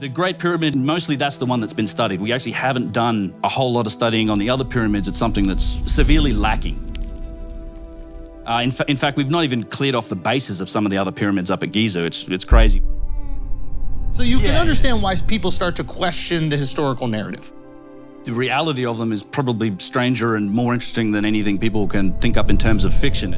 The Great Pyramid, mostly that's the one that's been studied. We actually haven't done a whole lot of studying on the other pyramids. It's something that's severely lacking. In fact, we've not even cleared off the bases of some of the other pyramids up at Giza. It's crazy. So you can understand why people start to question the historical narrative. The reality of them is probably stranger and more interesting than anything people can think up in terms of fiction.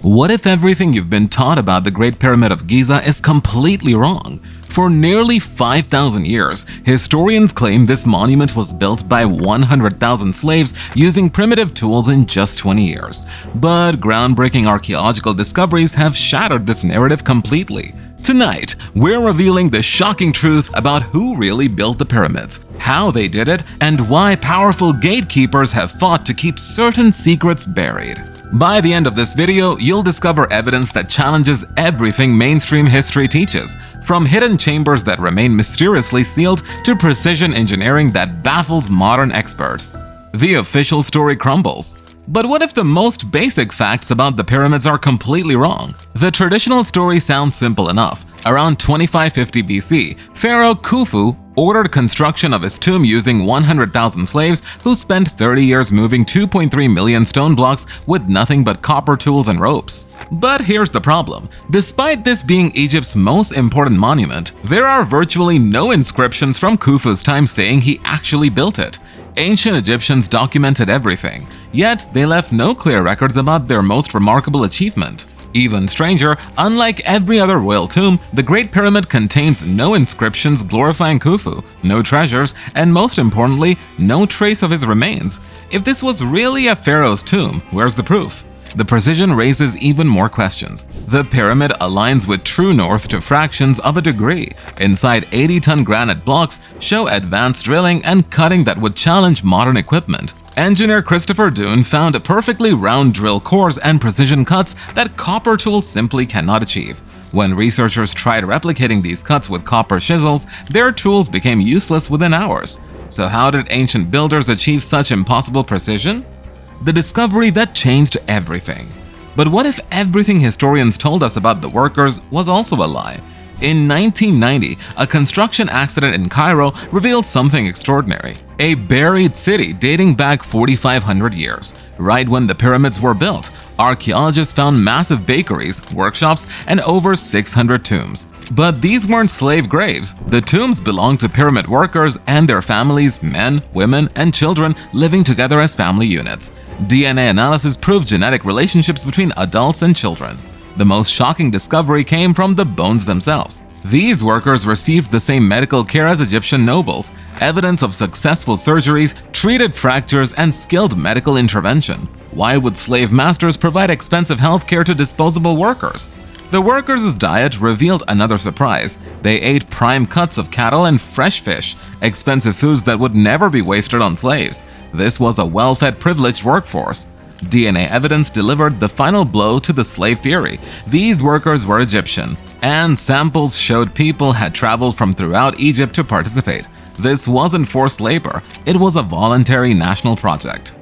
What if everything you've been taught about the Great Pyramid of Giza is completely wrong? For nearly 5,000 years, historians claim this monument was built by 100,000 slaves using primitive tools in just 20 years. But groundbreaking archaeological discoveries have shattered this narrative completely. Tonight, we're revealing the shocking truth about who really built the pyramids, how they did it, and why powerful gatekeepers have fought to keep certain secrets buried. By the end of this video, you'll discover evidence that challenges everything mainstream history teaches, from hidden chambers that remain mysteriously sealed to precision engineering that baffles modern experts. The official story crumbles. But what if the most basic facts about the pyramids are completely wrong? The traditional story sounds simple enough. Around 2550 BC, Pharaoh Khufu ordered construction of his tomb using 100,000 slaves who spent 30 years moving 2.3 million stone blocks with nothing but copper tools and ropes. But here's the problem. Despite this being Egypt's most important monument, there are virtually no inscriptions from Khufu's time saying he actually built it. Ancient Egyptians documented everything, yet they left no clear records about their most remarkable achievement. Even stranger, unlike every other royal tomb, the Great Pyramid contains no inscriptions glorifying Khufu, no treasures, and most importantly, no trace of his remains. If this was really a pharaoh's tomb, where's the proof? The precision raises even more questions. The pyramid aligns with true north to fractions of a degree. Inside 80-ton granite blocks show advanced drilling and cutting that would challenge modern equipment. Engineer Christopher Dune found perfectly round drill cores and precision cuts that copper tools simply cannot achieve. When researchers tried replicating these cuts with copper chisels, their tools became useless within hours. So how did ancient builders achieve such impossible precision? The discovery that changed everything. But what if everything historians told us about the workers was also a lie? In 1990, a construction accident in Cairo revealed something extraordinary. A buried city dating back 4,500 years. Right when the pyramids were built, archaeologists found massive bakeries, workshops, and over 600 tombs. But these weren't slave graves. The tombs belonged to pyramid workers and their families, men, women, and children living together as family units. DNA analysis proved genetic relationships between adults and children. The most shocking discovery came from the bones themselves. These workers received the same medical care as Egyptian nobles, evidence of successful surgeries, treated fractures, and skilled medical intervention. Why would slave masters provide expensive health care to disposable workers? The workers' diet revealed another surprise. They ate prime cuts of cattle and fresh fish, expensive foods that would never be wasted on slaves. This was a well-fed, privileged workforce. DNA evidence delivered the final blow to the slave theory. These workers were Egyptian, and samples showed people had traveled from throughout Egypt to participate. This wasn't forced labor, it was a voluntary national project.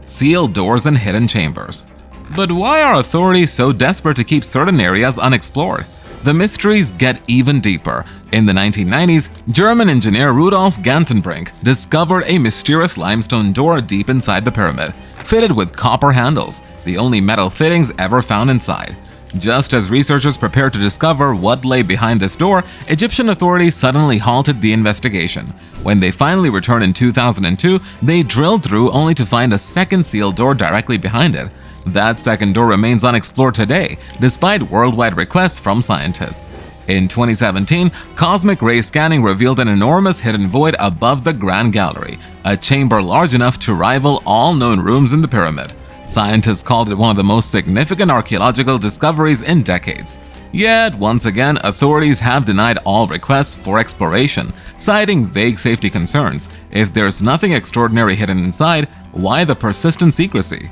Sealed doors and hidden chambers. But why are authorities so desperate to keep certain areas unexplored? The mysteries get even deeper. In the 1990s, German engineer Rudolf Gantenbrink discovered a mysterious limestone door deep inside the pyramid, fitted with copper handles, the only metal fittings ever found inside. Just as researchers prepared to discover what lay behind this door, Egyptian authorities suddenly halted the investigation. When they finally returned in 2002, they drilled through only to find a second sealed door directly behind it. That second door remains unexplored today, despite worldwide requests from scientists. In 2017, cosmic ray scanning revealed an enormous hidden void above the Grand Gallery, a chamber large enough to rival all known rooms in the pyramid. Scientists called it one of the most significant archaeological discoveries in decades. Yet, once again, authorities have denied all requests for exploration, citing vague safety concerns. If there's nothing extraordinary hidden inside, why the persistent secrecy?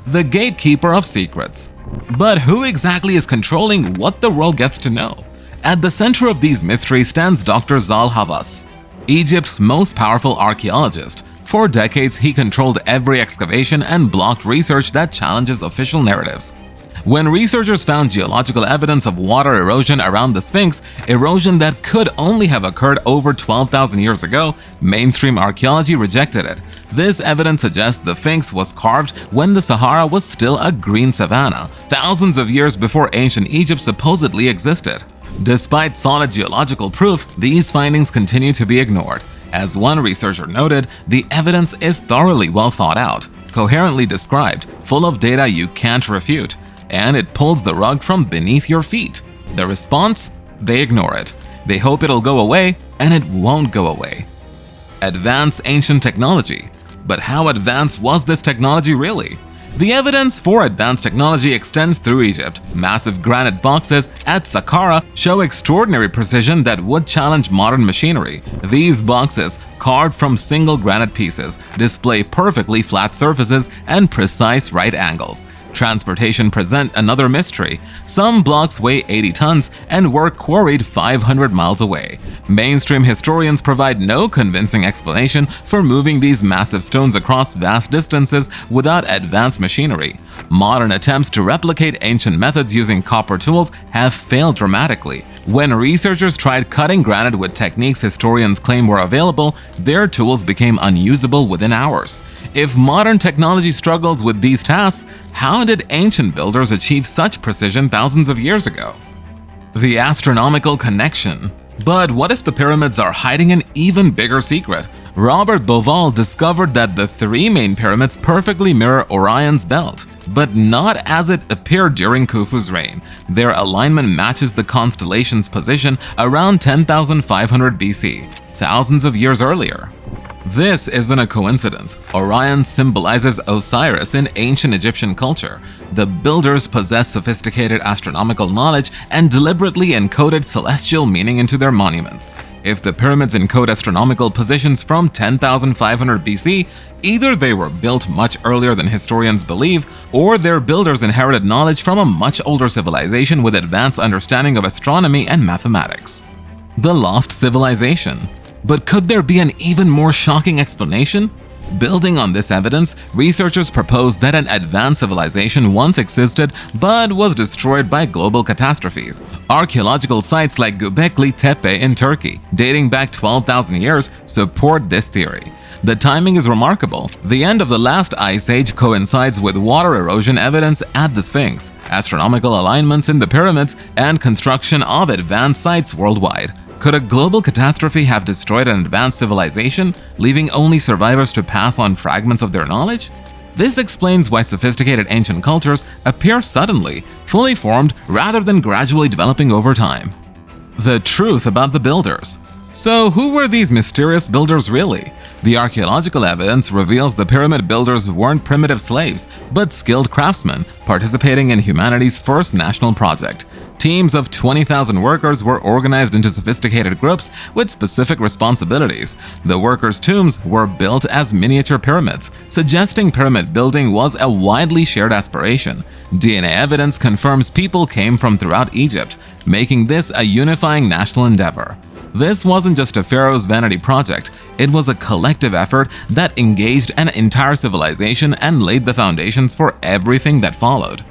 The Gatekeeper of Secrets. But who exactly is controlling what the world gets to know? At the center of these mysteries stands Dr. Zal Havas, Egypt's most powerful archaeologist. For decades, he controlled every excavation and blocked research that challenges official narratives. When researchers found geological evidence of water erosion around the Sphinx, erosion that could only have occurred over 12,000 years ago, mainstream archaeology rejected it. This evidence suggests the Sphinx was carved when the Sahara was still a green savanna, thousands of years before ancient Egypt supposedly existed. Despite solid geological proof, these findings continue to be ignored. As one researcher noted, the evidence is thoroughly well thought out, coherently described, full of data you can't refute, and it pulls the rug from beneath your feet. The response? They ignore it. They hope it'll go away, and it won't go away. Advanced ancient technology. But how advanced was this technology really? The evidence for advanced technology extends through Egypt. Massive granite boxes at Saqqara show extraordinary precision that would challenge modern machinery. These boxes, carved from single granite pieces, display perfectly flat surfaces and precise right angles. Transportation present another mystery. Some blocks weigh 80 tons and were quarried 500 miles away. Mainstream historians provide no convincing explanation for moving these massive stones across vast distances without advanced machinery. Modern attempts to replicate ancient methods using copper tools have failed dramatically. When researchers tried cutting granite with techniques historians claim were available, their tools became unusable within hours. If modern technology struggles with these tasks, how did ancient builders achieve such precision thousands of years ago? The Astronomical Connection. But what if the pyramids are hiding an even bigger secret? Robert Bauval discovered that the three main pyramids perfectly mirror Orion's belt, but not as it appeared during Khufu's reign. Their alignment matches the constellation's position around 10,500 BC, thousands of years earlier. This isn't a coincidence. Orion symbolizes Osiris in ancient Egyptian culture. The builders possessed sophisticated astronomical knowledge and deliberately encoded celestial meaning into their monuments. If the pyramids encode astronomical positions from 10,500 BC, either they were built much earlier than historians believe, or their builders inherited knowledge from a much older civilization with advanced understanding of astronomy and mathematics. The lost civilization. But could there be an even more shocking explanation? Building on this evidence, researchers propose that an advanced civilization once existed but was destroyed by global catastrophes. Archaeological sites like Göbekli Tepe in Turkey, dating back 12,000 years, support this theory. The timing is remarkable. The end of the last ice age coincides with water erosion evidence at the Sphinx, astronomical alignments in the pyramids, and construction of advanced sites worldwide. Could a global catastrophe have destroyed an advanced civilization, leaving only survivors to pass on fragments of their knowledge? This explains why sophisticated ancient cultures appear suddenly, fully formed, rather than gradually developing over time. The truth about the builders. So who were these mysterious builders really? The archaeological evidence reveals the pyramid builders weren't primitive slaves, but skilled craftsmen participating in humanity's first national project. Teams of 20,000 workers were organized into sophisticated groups with specific responsibilities. The workers' tombs were built as miniature pyramids, suggesting pyramid building was a widely shared aspiration. DNA evidence confirms people came from throughout Egypt, making this a unifying national endeavor. This wasn't just a pharaoh's vanity project, it was a collective effort that engaged an entire civilization and laid the foundations for everything that followed.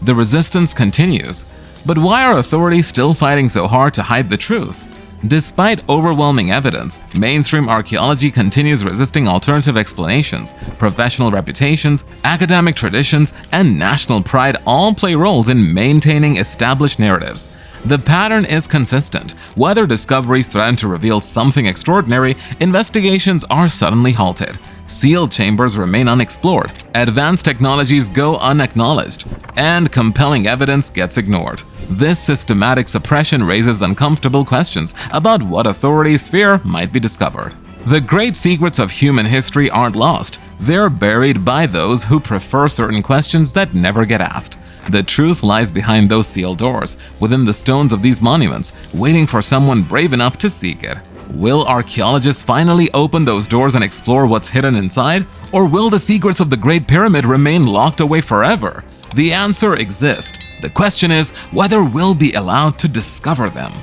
The resistance continues. But why are authorities still fighting so hard to hide the truth? Despite overwhelming evidence, mainstream archaeology continues resisting alternative explanations. Professional reputations, academic traditions, and national pride all play roles in maintaining established narratives. The pattern is consistent. Whether discoveries threaten to reveal something extraordinary, investigations are suddenly halted. Sealed chambers remain unexplored, advanced technologies go unacknowledged, and compelling evidence gets ignored. This systematic suppression raises uncomfortable questions about what authorities fear might be discovered. The great secrets of human history aren't lost. They're buried by those who prefer certain questions that never get asked. The truth lies behind those sealed doors, within the stones of these monuments, waiting for someone brave enough to seek it. Will archaeologists finally open those doors and explore what's hidden inside? Or will the secrets of the Great Pyramid remain locked away forever? The answer exists. The question is whether we'll be allowed to discover them.